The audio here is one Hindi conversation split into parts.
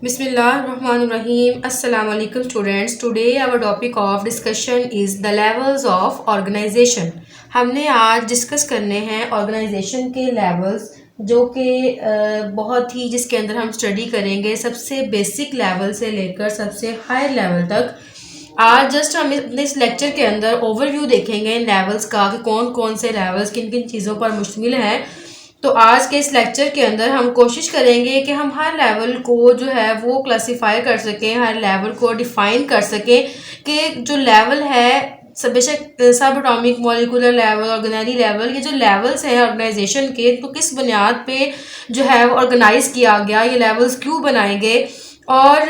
Bismillahirrahmanirrahim. Assalamu alaikum students. Today our topic of discussion is the levels of organization. हमने आज डिस्कस करने हैं ऑर्गेनाइजेशन के लेवल्स जो कि बहुत ही जिसके अंदर हम स्टडी करेंगे सबसे बेसिक लेवल से लेकर सबसे हायर लेवल तक। आज जस्ट हम इस लेक्चर के अंदर ओवरव्यू देखेंगे इन लेवल्स का कि कौन कौन से लेवल्स किन किन चीज़ों पर मुश्तमिल हैं। तो आज के इस लेक्चर के अंदर हम कोशिश करेंगे कि हम हर लेवल को जो है वो क्लासीफाई कर सकें, हर लेवल को डिफ़ाइन कर सकें कि जो लेवल है बेशक सब एटॉमिक मॉलिक्यूलर लेवल ऑर्गेनरी लेवल, ये जो लेवल्स हैं ऑर्गेनाइजेशन के तो किस बुनियाद पे जो है वो ऑर्गेनाइज किया गया, ये लेवल्स क्यों बनाए गए और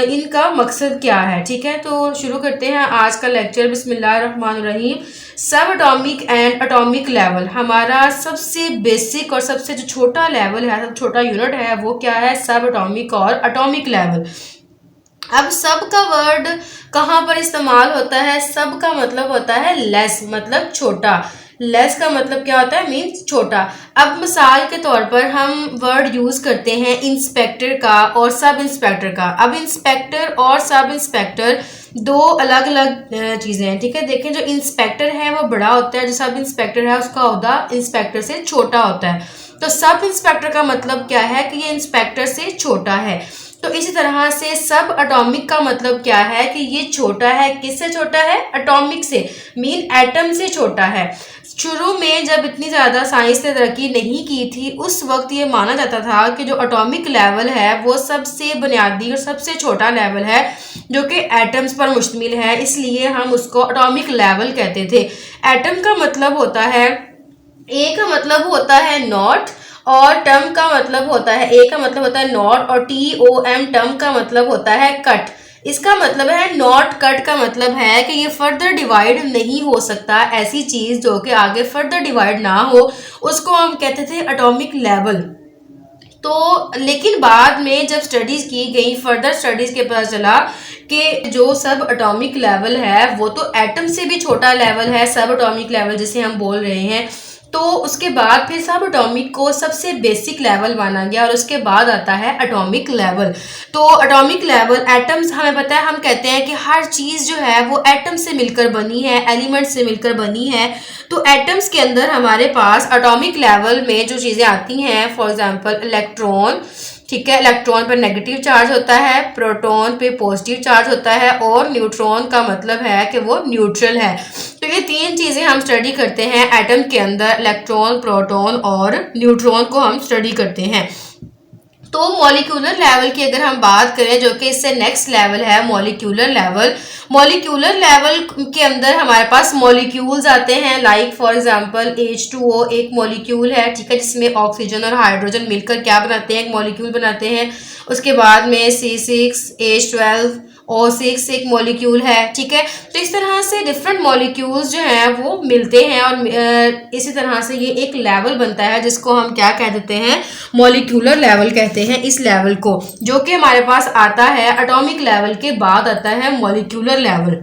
इनका मकसद क्या है। ठीक है, तो शुरू करते हैं आज का लेक्चर। बिस्मिल्लाहिर्रहमानिर्रहीम। सब एटॉमिक एंड एटॉमिक लेवल, हमारा सबसे बेसिक और सबसे जो छोटा लेवल है, सबसे छोटा यूनिट है वो क्या है, सब एटॉमिक और एटॉमिक लेवल। अब सब का वर्ड कहाँ पर इस्तेमाल होता है? सब का मतलब होता है लेस, मतलब छोटा। लेस का मतलब क्या होता है? मीन्स छोटा। अब मिसाल के तौर पर हम वर्ड यूज करते हैं इंस्पेक्टर का और सब इंस्पेक्टर का। अब इंस्पेक्टर और सब इंस्पेक्टर दो अलग अलग चीज़ें हैं। ठीक है, देखें, जो इंस्पेक्टर है वो बड़ा होता है, जो सब इंस्पेक्टर है उसका ओहदा इंस्पेक्टर से छोटा होता है। तो सब इंस्पेक्टर का मतलब क्या है कि ये इंस्पेक्टर से छोटा है। तो इसी तरह से सब एटॉमिक का मतलब क्या है कि ये छोटा है। किससे छोटा है? एटॉमिक से, मीन एटम से छोटा है। शुरू में जब इतनी ज़्यादा साइंस ने तरक्की नहीं की थी उस वक्त ये माना जाता था कि जो एटॉमिक लेवल है वो सबसे बुनियादी और सबसे छोटा लेवल है जो कि एटम्स पर मुश्तमिल है, इसलिए हम उसको एटॉमिक लेवल कहते थे। एटम का मतलब होता है, ए का मतलब होता है नॉट और टर्म का मतलब होता है, ए का मतलब होता है नॉट और TOM टर्म का मतलब होता है कट। इसका मतलब है नॉट कट का मतलब है कि ये फर्दर डिवाइड नहीं हो सकता। ऐसी चीज जो कि आगे फर्दर डिवाइड ना हो उसको हम कहते थे एटॉमिक लेवल। तो लेकिन बाद में जब स्टडीज की गई, फर्दर स्टडीज के पता चला कि जो सब एटॉमिक लेवल है वो तो एटम से भी छोटा लेवल है, सब एटॉमिक लेवल जिसे हम बोल रहे हैं। तो उसके बाद फिर सब एटॉमिक को सबसे बेसिक लेवल माना गया और उसके बाद आता है एटॉमिक लेवल। तो एटॉमिक लेवल, एटम्स हमें पता है, हम कहते हैं कि हर चीज़ जो है वो एटम से मिलकर बनी है, एलिमेंट से मिलकर बनी है। तो एटम्स के अंदर हमारे पास एटॉमिक लेवल में जो चीज़ें आती हैं, फॉर एग्जांपल इलेक्ट्रॉन। ठीक है, इलेक्ट्रॉन पर नेगेटिव चार्ज होता है, प्रोटॉन पे पॉजिटिव चार्ज होता है और न्यूट्रॉन का मतलब है कि वो न्यूट्रल है। तो ये तीन चीज़ें हम स्टडी करते हैं एटम के अंदर, इलेक्ट्रॉन, प्रोटॉन और न्यूट्रॉन को हम स्टडी करते हैं। तो मॉलिक्यूलर लेवल की अगर हम बात करें जो कि इससे नेक्स्ट लेवल है मॉलिक्यूलर लेवल। मॉलिक्यूलर लेवल के अंदर हमारे पास मॉलिक्यूल्स आते हैं, लाइक फॉर एग्जांपल H2O एक मॉलिक्यूल है, ठीक है, जिसमें ऑक्सीजन और हाइड्रोजन मिलकर क्या बनाते हैं? एक मॉलिक्यूल बनाते हैं। उसके बाद में C6H12O6 एक मॉलिक्यूल है। ठीक है, तो इस तरह से डिफरेंट मॉलिक्यूल्स जो हैं वो मिलते हैं और इसी तरह से ये एक लेवल बनता है जिसको हम क्या कह देते हैं? मॉलिक्यूलर लेवल कहते हैं इस लेवल को, जो कि हमारे पास आता है एटॉमिक लेवल के बाद आता है मॉलिक्यूलर लेवल।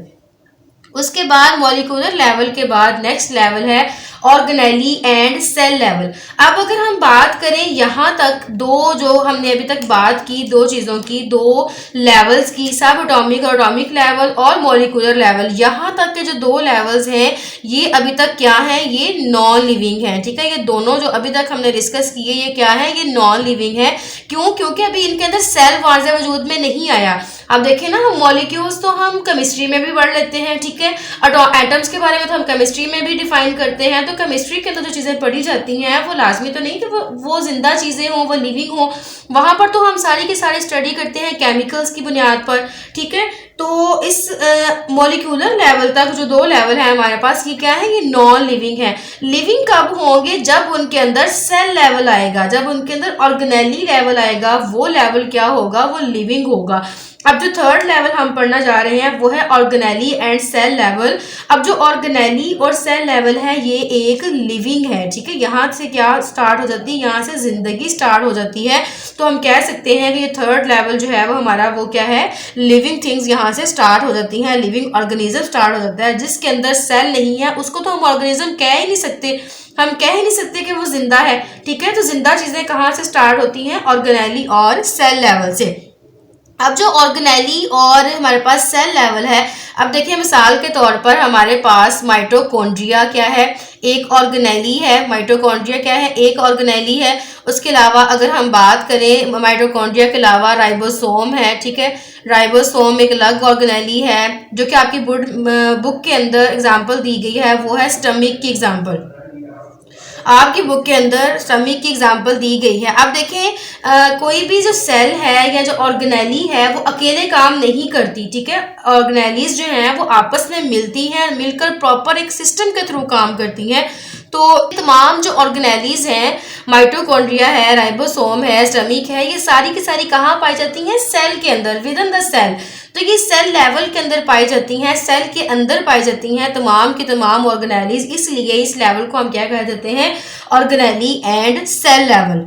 उसके बाद मॉलिक्यूलर लेवल के बाद नेक्स्ट लेवल है ऑर्गेनेली एंड सेल लेवल। अब अगर हम बात करें यहाँ तक दो जो हमने अभी तक बात की, दो चीज़ों की, दो लेवल्स की, सब एटॉमिक और एटॉमिक लेवल और मॉलिक्यूलर लेवल, यहाँ तक के जो दो लेवल्स हैं ये अभी तक क्या है? ये नॉन लिविंग है। ठीक है, ये दोनों जो अभी तक हमने डिस्कस किए ये क्या है? ये नॉन लिविंग है। क्यों? क्योंकि अभी इनके अंदर सेल वाज़े वजूद में नहीं आया। अब देखें ना, हम मॉलिक्यूल्स तो हम केमिस्ट्री में भी पढ़ लेते हैं, ठीक है, एटम्स के बारे में तो हम केमिस्ट्री में भी डिफाइन करते हैं। तो केमिस्ट्री के अंदर जो चीज़ें पढ़ी जाती हैं वो लाजमी तो नहीं कि वो जिंदा चीज़ें हों, वो लिविंग हों। वहाँ पर तो हम सारी की सारी स्टडी करते हैं केमिकल्स की बुनियाद पर। ठीक है, तो इस मॉलिक्यूलर लेवल तक जो दो लेवल है हमारे पास, ये क्या है? ये नॉन लिविंग है। लिविंग कब होंगे? जब उनके अंदर सेल लेवल आएगा, जब उनके अंदर ऑर्गेनेली लेवल आएगा, वो लेवल क्या होगा? वो लिविंग होगा। अब जो थर्ड लेवल हम पढ़ना जा रहे हैं वो है ऑर्गेनेली एंड सेल लेवल। अब जो ऑर्गेनेली और सेल लेवल है ये एक लिविंग है। ठीक है, यहाँ से क्या स्टार्ट हो जाती है? यहाँ से जिंदगी स्टार्ट हो जाती है। तो हम कह सकते हैं कि ये थर्ड लेवल जो है वो हमारा वो क्या है? लिविंग थिंग्स यहाँ से स्टार्ट हो जाती हैं, लिविंग ऑर्गेनिज्म स्टार्ट हो जाता है। जिसके अंदर सेल नहीं है उसको तो हम ऑर्गेनिज्म कह ही नहीं सकते, हम कह ही नहीं सकते कि वो जिंदा है। ठीक है, तो जिंदा चीजें कहाँ से स्टार्ट होती हैं? ऑर्गेनेली और सेल लेवल से। अब जो ऑर्गेनेली और हमारे पास सेल लेवल है, अब देखिए मिसाल के तौर पर हमारे पास माइटोकॉन्ड्रिया क्या है, एक ऑर्गेनेली है। माइटोकॉन्ड्रिया क्या है, एक ऑर्गेनेली है। उसके अलावा अगर हम बात करें माइटोकॉन्ड्रिया के अलावा राइबोसोम है, ठीक है। राइबोसोम एक अलग ऑर्गेनेली है जो कि आपकी बुक के अंदर एग्जाम्पल दी गई है, वो है स्टमक की एग्जाम्पल। आपकी बुक के अंदर स्टमक की एग्जाम्पल दी गई है। अब देखें कोई भी जो सेल है या जो ऑर्गेनेली है वो अकेले काम नहीं करती, ठीक है। ऑर्गेनेलीज जो हैं वो आपस में मिलती हैं, मिलकर प्रॉपर एक सिस्टम के थ्रू काम करती हैं। तो तमाम जो ऑर्गेनेलीज हैं, माइटोकॉन्ड्रिया है, राइबोसोम है, स्टमक है, ये सारी की सारी कहाँ पाई जाती हैं, सेल के अंदर, विद इन द सेल। तो ये सेल लेवल के अंदर पाई जाती हैं, सेल के अंदर पाई जाती हैं तमाम की तमाम ऑर्गेनेलीज। इसलिए इस लेवल को हम क्या कह देते हैं, ऑर्गेनेली एंड सेल लेवल।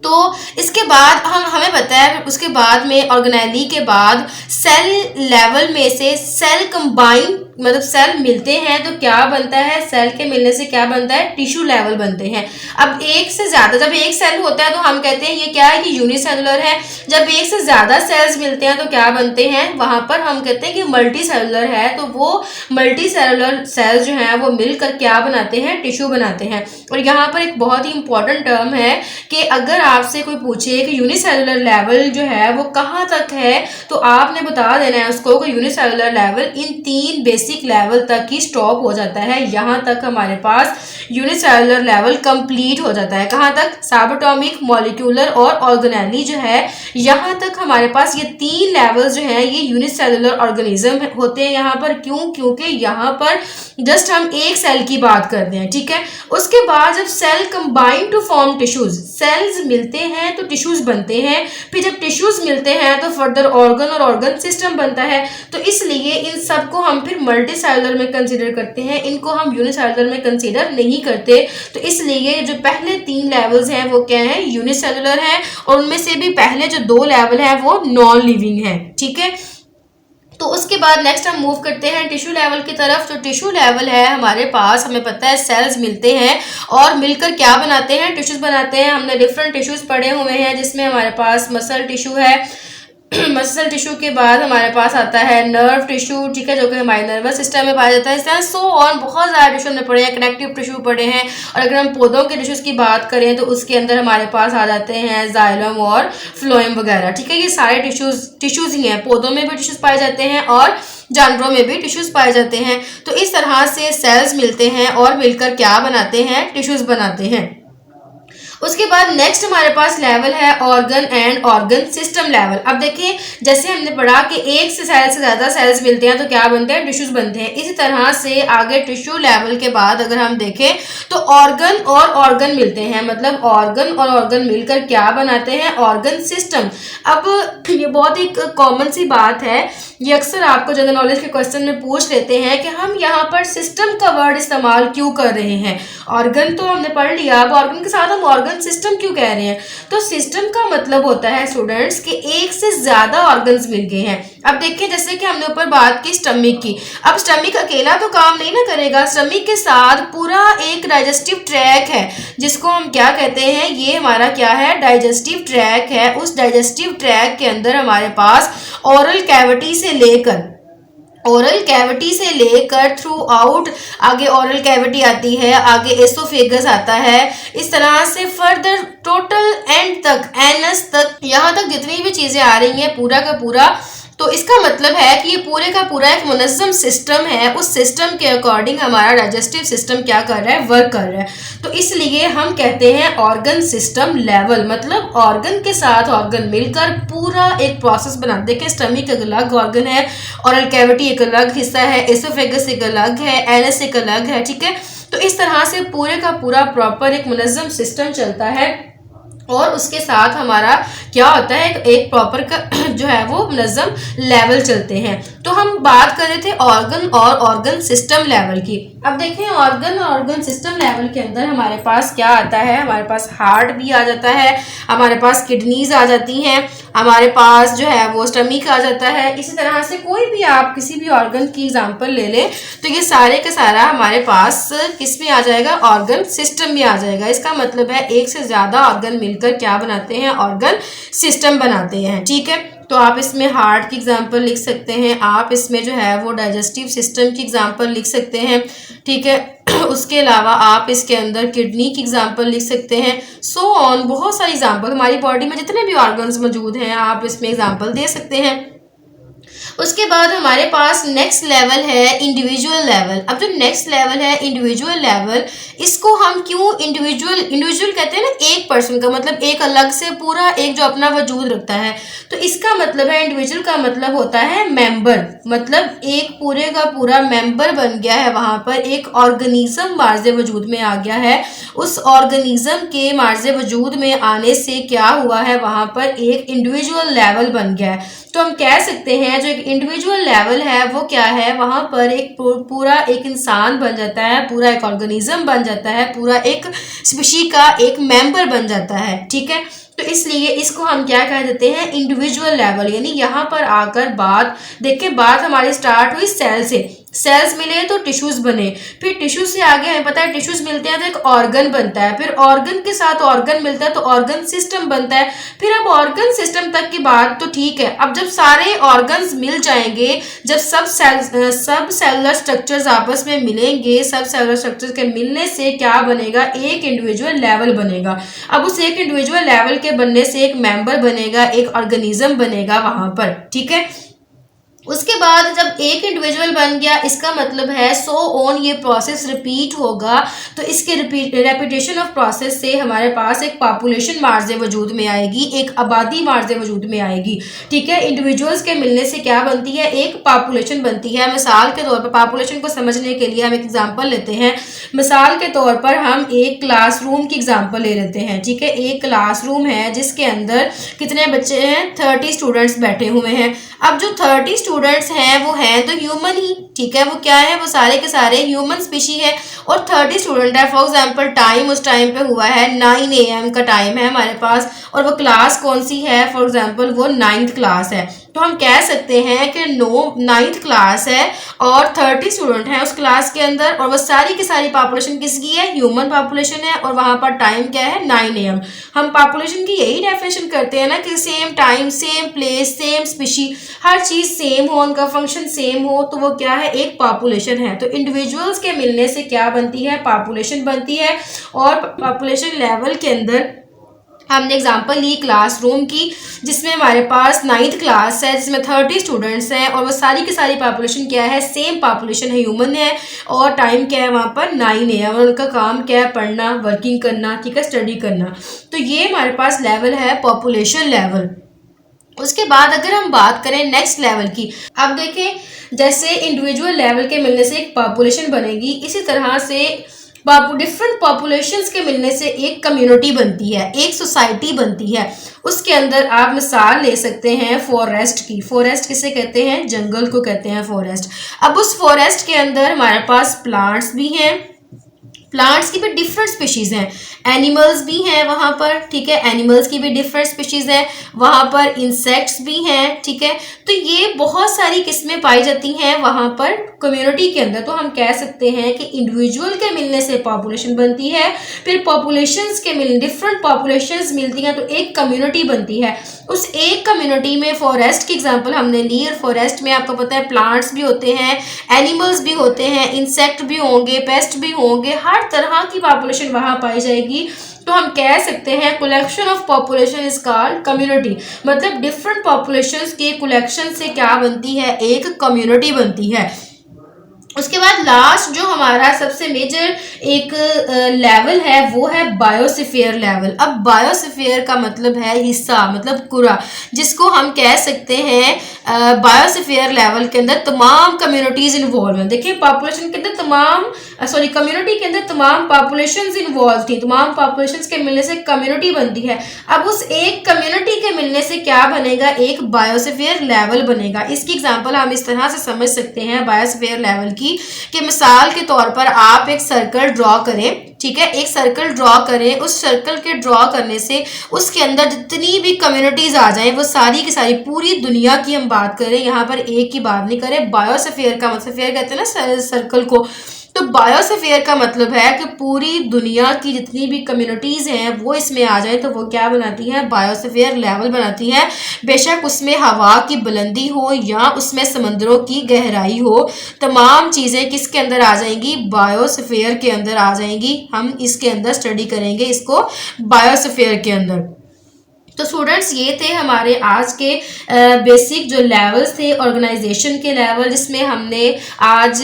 तो इसके बाद हमें पता है उसके बाद में ऑर्गेनेली के बाद सेल लेवल में से सेल कंबाइन, मतलब सेल मिलते हैं तो क्या बनता है, सेल के मिलने से क्या बनता है, टिश्यू लेवल बनते हैं। अब एक से ज्यादा, जब एक सेल होता है तो हम कहते हैं ये क्या है, कि यूनिसेलुलर है। जब एक से ज्यादा सेल्स मिलते हैं तो क्या बनते हैं, वहां पर हम कहते हैं कि मल्टी सेलुलर है। तो वो मल्टी सेलुलर सेल्स जो हैं वो मिलकर क्या बनाते हैं, टिश्यू बनाते हैं। और यहाँ पर एक बहुत ही इंपॉर्टेंट टर्म है कि अगर आपसे कोई पूछे कि यूनिसेलुलर लेवल जो है वो कहाँ तक है, तो आपने बता देना है उसको कि unicellular level in 3 basic level तक ही स्टॉप हो जाता है। यहाँ तक हमारे पास यूनिसेलुलर लेवल कंप्लीट हो जाता है। कहाँ तक, सबएटॉमिक, मॉलिक्यूलर और ऑर्गेनेली जो है, यहाँ तक हमारे पास ये 3 लेवल्स जो हैं ये यूनिसेलुलर ऑर्गेनिज्म होते हैं। यहाँ पर क्यों, क्योंकि यहाँ पर जस्ट हम एक सेल की बात करते हैं, ठीक है। उसके बाद जब cell combine to form tissues, cells मिलते हैं तो टिश्यूज बनते हैं। फिर जब टिश्यूज मिलते हैं तो फर्दर ऑर्गन और ऑर्गन सिस्टम बनता है। तो इसलिए इन सबको हम फिर मल्टी सेलुलर में कंसीडर करते हैं, इनको हम यूनिसेलुलर में कंसीडर नहीं करते। तो इसलिए जो पहले 3 लेवल्स हैं वो क्या है, यूनिसेलुलर है। और उनमें से भी पहले जो 2 लेवल है वो नॉन लिविंग है, ठीक है। तो उसके बाद नेक्स्ट हम मूव करते हैं टिश्यू लेवल की तरफ। जो टिश्यू लेवल है हमारे पास, हमें पता है सेल्स मिलते हैं और मिलकर क्या बनाते हैं, टिश्यूज बनाते हैं। हमने डिफरेंट टिश्यूज पढ़े हुए हैं जिसमें हमारे पास मसल टिश्यू है। मसल टिश्यू के बाद हमारे पास आता है नर्व टिश्यू, ठीक है, जो कि हमारे नर्वस सिस्टम में पाया जाता है। इस तरह सो ऑन बहुत ज़्यादा टिश्यू हमने पढ़े हैं, कनेक्टिव टिश्यू पढ़े हैं। और अगर हम पौधों के टिश्यूज़ की बात करें तो उसके अंदर हमारे पास आ जाते हैं जाइलम और फ्लोएम वगैरह, ठीक है। ये सारे टिश्यूज़ ही हैं, पौधों में भी टिश्यूज़ पाए जाते हैं और जानवरों में भी टिश्यूज़ पाए जाते हैं। तो इस तरह से सेल्स मिलते हैं और मिलकर क्या बनाते हैं, टिश्यूज़ बनाते हैं। उसके बाद नेक्स्ट हमारे पास लेवल है organ and organ system level. अब देखिए जैसे हमने पढ़ा कि एक से सेल से ज़्यादा सेल्स मिलते हैं तो क्या बनते हैं, टिश्यूज बनते हैं। इसी तरह से आगे टिश्यू लेवल के बाद अगर हम देखें तो ऑर्गन और ऑर्गन मिलते हैं, मतलब ऑर्गन और ऑर्गन मिलकर क्या बनाते हैं, ऑर्गन सिस्टम। अब ये बहुत ही कॉमन सी बात है, ये अक्सर आपको जनरल नॉलेज के क्वेश्चन में पूछ लेते हैं कि हम यहाँ पर सिस्टम का वर्ड इस्तेमाल क्यों कर रहे हैं। ऑर्गन तो हमने पढ़ लिया, अब ऑर्गन के साथ हम ऑर्गन सिस्टम क्यों कह रहे हैं। तो सिस्टम का मतलब होता है स्टूडेंट्स कि एक से ज्यादा ऑर्गन्स मिल गए हैं। अब देखिए जैसे कि हमने ऊपर बात की स्टमक की, अब स्टमक अकेला तो काम नहीं ना करेगा, स्टमक के साथ पूरा एक डाइजेस्टिव ट्रैक है जिसको हम क्या कहते हैं, ये हमारा क्या है, डाइजेस्टिव ट्रैक है। उस डाइजेस्टिव ट्रैक के अंदर हमारे पास ओरल कैविटी से लेकर थ्रू आउट, आगे ओरल कैविटी आती है, आगे एसोफेगस आता है, इस तरह से फर्दर टोटल एंड तक, एनस तक, यहाँ तक जितनी भी चीज़ें आ रही हैं पूरा का पूरा। तो इसका मतलब है कि ये पूरे का पूरा एक मुनज़्ज़म सिस्टम है। उस सिस्टम के अकॉर्डिंग हमारा डाइजेस्टिव सिस्टम क्या कर रहा है, वर्क कर रहा है। तो इसलिए हम कहते हैं ऑर्गन सिस्टम लेवल, मतलब ऑर्गन के साथ ऑर्गन मिलकर पूरा एक प्रोसेस बना। देखें स्टमक एक अलग ऑर्गन है, ओरल कैविटी एक अलग हिस्सा है, एसोफेगस एक अलग है, एनस एक अलग है, ठीक है। तो इस तरह से पूरे का पूरा प्रॉपर एक मुनज़्ज़म सिस्टम चलता है और उसके साथ हमारा क्या होता है, एक प्रॉपर का जो है वो मुनज़्ज़म लेवल चलते हैं। तो हम बात कर रहे थे ऑर्गन और ऑर्गन सिस्टम लेवल की। अब देखें ऑर्गन और ऑर्गन सिस्टम लेवल के अंदर हमारे पास क्या आता है, हमारे पास हार्ट भी आ जाता है, हमारे पास किडनीज आ जाती हैं, हमारे पास जो है वो स्टमक आ जाता है। इसी तरह से कोई भी आप किसी भी ऑर्गन की एग्जांपल ले लें तो ये सारे का सारा हमारे पास किस में आ जाएगा, ऑर्गन सिस्टम में आ जाएगा। इसका मतलब है एक से ज़्यादा ऑर्गन मिलकर क्या बनाते हैं, ऑर्गन सिस्टम बनाते हैं। ठीक है, तो आप इसमें हार्ट की एग्जांपल लिख सकते हैं, आप इसमें जो है वो डाइजेस्टिव सिस्टम की एग्जांपल लिख सकते हैं। ठीक है, उसके अलावा आप इसके अंदर किडनी की एग्जांपल लिख सकते हैं, सो ऑन, बहुत सारी एग्जांपल। हमारी बॉडी में जितने भी ऑर्गन्स मौजूद हैं आप इसमें एग्जांपल दे सकते हैं। उसके बाद हमारे पास नेक्स्ट लेवल है इंडिविजुअल लेवल। अब जो नेक्स्ट लेवल है इंडिविजुअल लेवल, इसको हम क्यों इंडिविजुअल कहते हैं ना, एक पर्सन का मतलब एक अलग से पूरा एक जो अपना वजूद रखता है। तो इसका मतलब है इंडिविजुअल का मतलब होता है मेंबर, मतलब एक पूरे का पूरा मेंबर बन गया है, वहां पर एक ऑर्गेनिज्म मार्ज वजूद में आ गया है। उस ऑर्गेनिज्म के मार्ज वजूद में आने से क्या हुआ है, वहां पर एक इंडिविजुअल लेवल बन गया है। तो हम कह सकते हैं जो एक इंडिविजुअल लेवल है वो क्या है, वहां पर एक पूरा एक इंसान बन जाता है, पूरा एक ऑर्गेनिज्म बन जाता है, पूरा एक स्पीशी का एक मेंबर बन जाता है। ठीक है, तो इसलिए इसको हम क्या कह देते हैं, इंडिविजुअल लेवल। यानी यहाँ पर आकर बात देखिए, बात हमारी स्टार्ट हुई सेल से, सेल्स मिले तो टिश्यूज बने, फिर टिश्यू से आगे हमें पता है टिश्यूज मिलते हैं तो एक ऑर्गन बनता है, फिर ऑर्गन के साथ ऑर्गन मिलता है तो ऑर्गन सिस्टम बनता है। फिर अब ऑर्गन सिस्टम तक की बात तो ठीक है, अब जब सारे ऑर्गन्स मिल जाएंगे, जब सब सेलुलर स्ट्रक्चर्स आपस में मिलेंगे, सब सेलुलर स्ट्रक्चर्स के मिलने से क्या बनेगा, एक इंडिविजुअल लेवल बनेगा। अब उस एक इंडिविजुअल लेवल के बनने से एक मेंबर बनेगा, एक ऑर्गेनिज्म बनेगा वहां पर। ठीक है, उसके बाद जब एक इंडिविजुअल बन गया, इसका मतलब है सो ऑन, ये प्रोसेस रिपीट होगा। तो इसके रेपिटेशन ऑफ प्रोसेस से हमारे पास एक पॉपुलेशन मार्ज वजूद में आएगी, एक आबादी मार्ज वजूद में आएगी। ठीक है, इंडिविजुअल्स के मिलने से क्या बनती है, एक पॉपुलेशन बनती है। मिसाल के तौर पर पॉपुलेशन को समझने के लिए हम एक एग्जाम्पल लेते हैं। मिसाल के तौर पर हम एक क्लासरूम की एग्जाम्पल ले लेते हैं। ठीक है, एक क्लासरूम है जिसके अंदर कितने बच्चे हैं, 30 स्टूडेंट्स बैठे हुए हैं। अब जो 30 स्टूडेंट्स हैं वो हैं तो ह्यूमन ही। ठीक है, वो क्या है, वो सारे के सारे ह्यूमन स्पीशी है और 30 स्टूडेंट है। फॉर एग्जांपल टाइम उस टाइम पे हुआ है 9 AM का टाइम है हमारे पास, और वो क्लास कौन सी है, फॉर एग्जांपल वो 9th क्लास है। तो हम कह सकते हैं कि 9th क्लास है और 30 स्टूडेंट हैं उस क्लास के अंदर, और वो सारी की सारी पॉपुलेशन किसकी है, ह्यूमन पॉपुलेशन है, और वहां पर टाइम क्या है, 9 AM। हम पॉपुलेशन की यही डेफिनेशन करते हैं ना कि same time, same place, same species, हर चीज सेम हो, उनका फंक्शन सेम हो, तो वो क्या है, एक पॉपुलेशन है। तो इंडिविजुअल्स के मिलने से क्या बनती है, पॉपुलेशन बनती है। और पॉपुलेशन लेवल के अंदर हमने एग्जांपल ली क्लासरूम की, जिसमें हमारे पास 9th क्लास है, जिसमें 30 स्टूडेंट्स हैं, और वो सारी की सारी पॉपुलेशन क्या है, सेम पॉपुलेशन है, ह्यूमन है, और टाइम क्या है वहाँ पर 9 AM, और उनका काम क्या है, पढ़ना, वर्किंग करना, ठीक है, स्टडी करना। तो ये हमारे पास लेवल है पॉपुलेशन लेवल। उसके बाद अगर हम बात करें नेक्स्ट लेवल की, अब देखें जैसे इंडिविजुअल लेवल के मिलने से एक पॉपुलेशन बनेगी, इसी तरह से डिफरेंट पॉपुलेशंस के मिलने से एक कम्युनिटी बनती है, एक सोसाइटी बनती है। उसके अंदर आप मिसाल ले सकते हैं फॉरेस्ट की। फॉरेस्ट किसे कहते हैं, जंगल को कहते हैं फॉरेस्ट। अब उस फॉरेस्ट के अंदर हमारे पास प्लांट्स भी हैं, प्लांट्स की भी डिफरेंट स्पीशीज हैं, एनिमल्स भी हैं वहां पर। ठीक है, एनिमल्स की भी डिफरेंट स्पीशीज हैं वहां पर, इंसेक्ट्स भी हैं। ठीक है, तो ये बहुत सारी किस्में पाई जाती हैं वहां पर कम्युनिटी के अंदर। तो हम कह सकते हैं कि इंडिविजुअल के मिलने से पॉपुलेशन बनती है, फिर पॉपुलेशंस के मिलने, डिफरेंट पॉपुलेशंस मिलती हैं तो एक कम्युनिटी बनती है। उस एक कम्युनिटी में फॉरेस्ट की एग्जांपल हमने ली, और फॉरेस्ट में आपको पता है प्लांट्स भी होते हैं, एनिमल्स भी होते हैं, इंसेक्ट भी होंगे, पेस्ट भी होंगे, हर तरह की पॉपुलेशन वहां पाई जाएगी। तो हम कह सकते हैं collection of population is called community, मतलब डिफरेंट पॉपुलेशंस के कलेक्शन से क्या बनती है, एक कम्युनिटी बनती है। उसके बाद लास्ट जो हमारा सबसे मेजर एक लेवल है वो है बायोस्फीयर लेवल। अब बायोस्फीयर का मतलब है हिस्सा, मतलब पूरा, जिसको हम कह सकते हैं बायोस्फीयर लेवल के अंदर तमाम कम्युनिटीज इन्वॉल्व हैं। देखिए पॉपुलेशन के अंदर तमाम सॉरी कम्युनिटी के अंदर तमाम पॉपुलेशंस इन्वॉल्व थी, तमाम पॉपुलेशंस के मिलने से कम्युनिटी बनती है। अब उस एक कम्युनिटी के मिलने से क्या बनेगा, एक बायोस्फीयर लेवल बनेगा। इसकी एग्जांपल हम इस तरह से समझ सकते हैं बायोस्फीयर लेवल की, कि मिसाल के तौर पर आप एक सर्कल ड्रॉ करें, ठीक है, एक सर्कल ड्रॉ करें, उस सर्कल के ड्रॉ करने से उसके अंदर जितनी भी कम्युनिटीज आ जाएं वो सारी की सारी, पूरी दुनिया की हम बात करें, यहाँ पर एक की बात नहीं करें, बायोस्फीयर का मतलब, स्फीयर कहते हैं ना सर्कल को, तो बायोस्फीयर का मतलब है कि पूरी दुनिया की जितनी भी कम्युनिटीज़ हैं वो इसमें आ जाए तो वो क्या बनाती हैं, बायोस्फीयर लेवल बनाती हैं। बेशक उसमें हवा की बुलंदी हो या उसमें समंदरों की गहराई हो, तमाम चीज़ें किसके अंदर आ जाएंगी, बायोस्फीयर के अंदर आ जाएंगी। हम इसके अंदर स्टडी करेंगे इसको बायोस्फीयर के अंदर। तो स्टूडेंट्स ये थे हमारे आज के बेसिक जो लेवल्स थे ऑर्गेनाइजेशन के लेवल, जिसमें हमने आज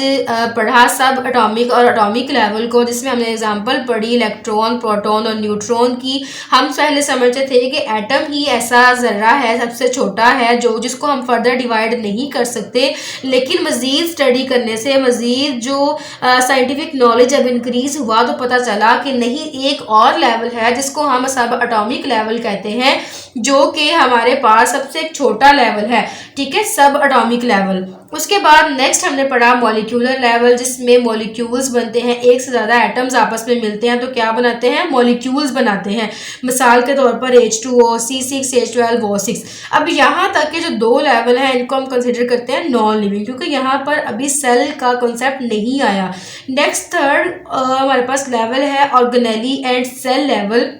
पढ़ा सब एटॉमिक और एटॉमिक लेवल को, जिसमें हमने एग्जांपल पढ़ी इलेक्ट्रॉन, प्रोटॉन और न्यूट्रॉन की। हम पहले समझते थे कि एटम ही ऐसा ज़र्रा है, सबसे छोटा है, जिसको हम फर्दर डिवाइड नहीं कर सकते, लेकिन मज़ीद स्टडी करने से, मज़ीद जो साइंटिफिक नॉलेज जब इंक्रीज़ हुआ तो पता चला कि नहीं, एक और लेवल है जिसको हम सब एटॉमिक लेवल कहते हैं, जो कि हमारे पास सबसे एक छोटा लेवल है, ठीक है, सब एटॉमिक लेवल। उसके बाद नेक्स्ट हमने पढ़ा मॉलिक्यूलर लेवल, जिसमें मॉलिक्यूल्स बनते हैं, एक से ज़्यादा एटम्स आपस में मिलते हैं तो क्या बनाते हैं, मॉलिक्यूल्स बनाते हैं। मिसाल के तौर पर H2O, C6H12O6। अब यहाँ तक के जो दो लेवल हैं इनको हम कंसिडर करते हैं नॉन लिविंग, क्योंकि यहाँ पर अभी सेल का कॉन्सेप्ट नहीं आया। नेक्स्ट थर्ड हमारे पास लेवल है ऑर्गेनेली एंड सेल लेवल।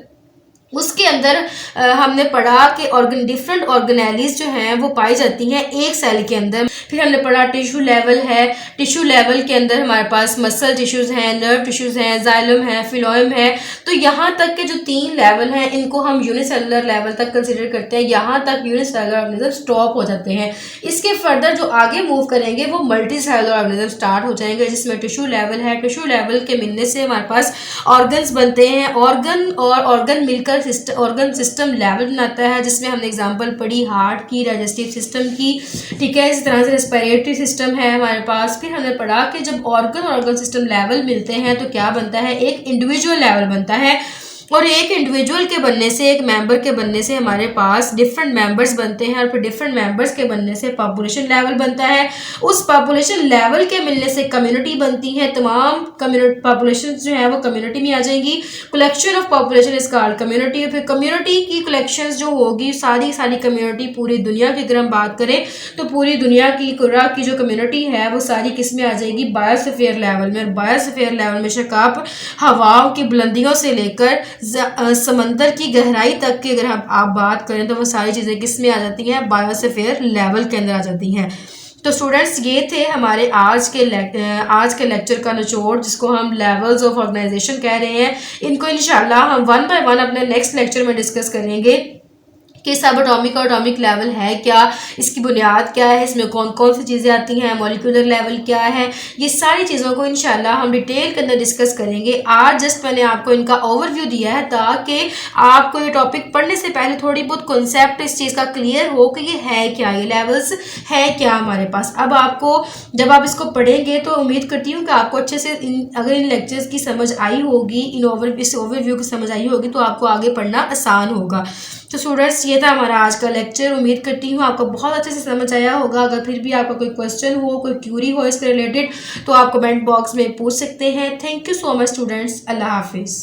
उसके अंदर हमने पढ़ा कि डिफरेंट ऑर्गेनेलीज जो हैं वो पाई जाती हैं एक सेल के अंदर। फिर हमने पढ़ा टिश्यू लेवल है, टिश्यू लेवल के अंदर हमारे पास मसल टिश्यूज़ हैं, नर्व टिश्यूज़ हैं, जाइलम है, फिलोएम है। तो यहाँ तक के जो तीन लेवल हैं इनको हम यूनिसेलुलर लेवल तक कंसिडर करते हैं। यहाँ तक यूनिसेलुलर ऑर्गेनिज्म स्टॉप हो जाते हैं। इसके फर्दर जो आगे मूव करेंगे वो मल्टी सेलुलर ऑर्गेनिज्म स्टार्ट हो जाएंगे, जिसमें टिश्यू लेवल है। टिश्यू लेवल के मिलने से हमारे पास ऑर्गन्स बनते हैं, ऑर्गन और ऑर्गन मिलकर ऑर्गन सिस्टम लेवल बनाता है, जिसमें हमने एग्जांपल पढ़ी हार्ट की, डाइजेस्टिव सिस्टम की, ठीक है, इस तरह से रेस्पिरेटरी सिस्टम है हमारे पास। फिर हमने पढ़ा कि जब ऑर्गन सिस्टम लेवल मिलते हैं तो क्या बनता है, एक इंडिविजुअल लेवल बनता है, और एक इंडिविजुअल के बनने से, एक मेंबर के बनने से हमारे पास डिफरेंट मेंबर्स बनते हैं, और फिर डिफरेंट मेंबर्स के बनने से पॉपुलेशन लेवल बनता है। उस पॉपुलेशन लेवल के मिलने से कम्युनिटी बनती है, तमाम कम्युनिटी पॉपुलेशन जो है वो कम्युनिटी में आ जाएंगी। Collection of population is called community. फिर कम्युनिटी की कलेक्शंस जो होगी, सारी कम्युनिटी पूरी दुनिया की अगर हम बात करें तो पूरी दुनिया की कुर्रा की जो कम्युनिटी है वो सारी किस में आ जाएगी, बायोस्फीयर लेवल में। और बायोस्फीयर लेवल में शक आप हवाओं की बुलंदियों से लेकर समंदर की गहराई तक की अगर आप बात करें तो वो सारी चीज़ें किस में आ जाती हैं, बायोस्फीयर लेवल के अंदर आ जाती हैं। तो स्टूडेंट्स ये थे हमारे आज के लेक्चर का निचोड़, जिसको हम लेवल्स ऑफ ऑर्गेनाइजेशन कह रहे हैं। इनको इंशाल्लाह हम वन बाय वन अपने नेक्स्ट लेक्चर में डिस्कस करेंगे कि सब एटॉमिक और एटॉमिक लेवल है क्या, इसकी बुनियाद क्या है, इसमें कौन कौन सी चीज़ें आती हैं, मॉलिक्यूलर लेवल क्या है, ये सारी चीज़ों को इंशाल्लाह हम डिटेल के अंदर डिस्कस करेंगे। आज जस्ट मैंने आपको इनका ओवरव्यू दिया है ताकि आपको ये टॉपिक पढ़ने से पहले थोड़ी बहुत कॉन्सेप्ट इस चीज़ का क्लियर हो कि ये है क्या, ये लेवल्स है क्या हमारे पास। अब आपको जब आप इसको पढ़ेंगे तो उम्मीद करती हूँ कि आपको अच्छे से अगर इन लेक्चर्स की समझ आई होगी, इस ओवरव्यू की समझ आई होगी तो आपको आगे पढ़ना आसान होगा। तो स्टूडेंट्स ये था हमारा आज का लेक्चर। उम्मीद करती हूँ आपको बहुत अच्छे से समझ आया होगा। अगर फिर भी आपका कोई क्वेश्चन हो, कोई क्यूरी हो इसके रिलेटेड तो आप कमेंट बॉक्स में पूछ सकते हैं। Thank you so much students. अल्लाह हाफिज़।